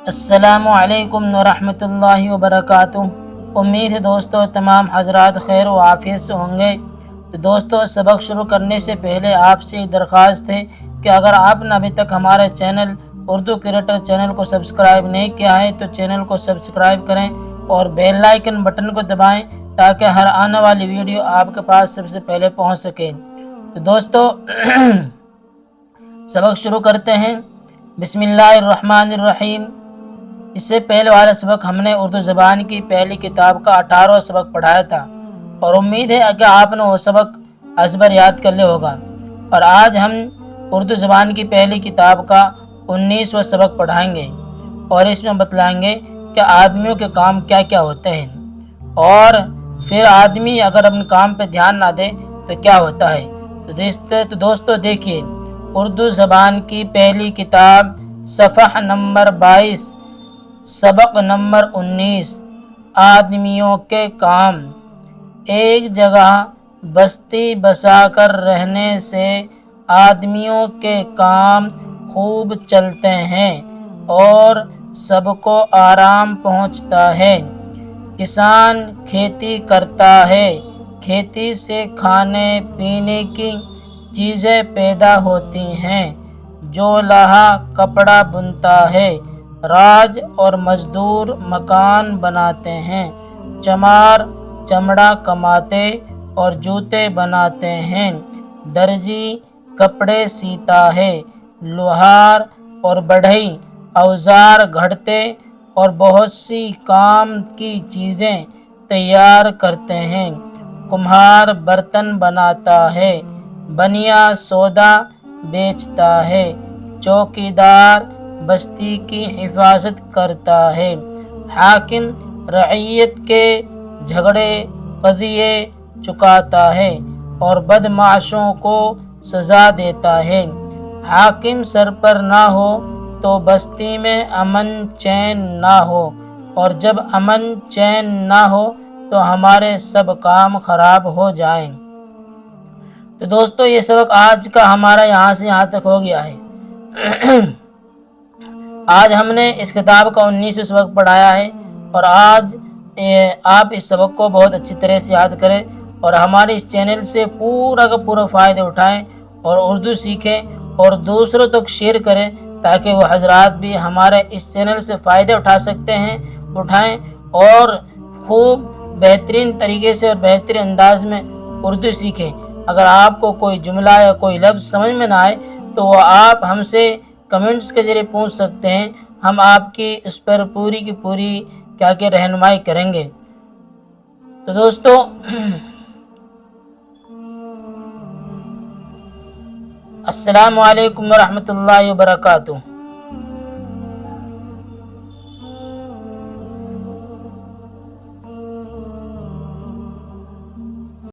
السلام علیکم ورحمۃ اللہ وبرکاتہ۔ امید ہے دوستو تمام حضرات خیر و عافیت سے ہوں گے۔ تو دوستو سبق شروع کرنے سے پہلے آپ سے درخواست ہے کہ اگر آپ نے ابھی تک ہمارے چینل اردو کریٹر چینل کو سبسکرائب نہیں کیا ہے تو چینل کو سبسکرائب کریں اور بیل آئیکن بٹن کو دبائیں تاکہ ہر آنے والی ویڈیو آپ کے پاس سب سے پہلے پہنچ سکے۔ تو دوستو سبق شروع کرتے ہیں۔ بسم اللہ الرحمن الرحیم۔ اس سے پہلے والا سبق ہم نے اردو زبان کی پہلی کتاب کا 18واں سبق پڑھایا تھا اور امید ہے کہ آپ نے وہ سبق ازبر یاد کر لیا ہوگا، اور آج ہم اردو زبان کی پہلی کتاب کا 19واں سبق پڑھائیں گے اور اس میں بتلائیں گے کہ آدمیوں کے کام کیا کیا ہوتے ہیں، اور پھر آدمی اگر اپنے کام پہ دھیان نہ دے تو کیا ہوتا ہے۔ تو دوستو دیکھیے، اردو زبان کی پہلی کتاب صفحہ نمبر 22 سبق نمبر 19 آدمیوں کے کام۔ ایک جگہ بستی بسا کر رہنے سے آدمیوں کے کام خوب چلتے ہیں اور سب کو آرام پہنچتا ہے۔ کسان کھیتی کرتا ہے، کھیتی سے کھانے پینے کی چیزیں پیدا ہوتی ہیں۔ جو لاہا کپڑا بنتا ہے، راج اور مزدور مکان بناتے ہیں۔ چمار چمڑا کماتے اور جوتے بناتے ہیں۔ درزی کپڑے سیتا ہے۔ لوہار اور بڑھئی اوزار گھڑتے اور بہت سی کام کی چیزیں تیار کرتے ہیں۔ کمہار برتن بناتا ہے۔ بنیا سودا بیچتا ہے۔ چوکیدار بستی کی حفاظت کرتا ہے۔ حاکم رعیت کے جھگڑے قضیے چکاتا ہے اور بدمعاشوں کو سزا دیتا ہے۔ حاکم سر پر نہ ہو تو بستی میں امن چین نہ ہو، اور جب امن چین نہ ہو تو ہمارے سب کام خراب ہو جائیں۔ تو دوستو یہ سبق آج کا ہمارا یہاں سے یہاں تک ہو گیا ہے۔ آج ہم نے اس کتاب کا 19واں سبق پڑھایا ہے، اور آج آپ اس سبق کو بہت اچھی طرح سے یاد کریں اور ہمارے اس چینل سے پورا کا پورا فائدہ اٹھائیں اور اردو سیکھیں اور دوسروں تک شیئر کریں تاکہ وہ حضرات بھی ہمارے اس چینل سے فائدہ اٹھائیں اور خوب بہترین طریقے سے اور بہترین انداز میں اردو سیکھیں۔ اگر آپ کو کوئی جملہ یا کوئی لفظ سمجھ میں نہ آئے تو وہ آپ ہم سے کمنٹس کے ذریعے پوچھ سکتے ہیں، ہم آپ کی اس پر پوری کی پوری رہنمائی کریں گے۔ تو دوستو السلام علیکم ورحمۃ اللہ وبرکاتہ۔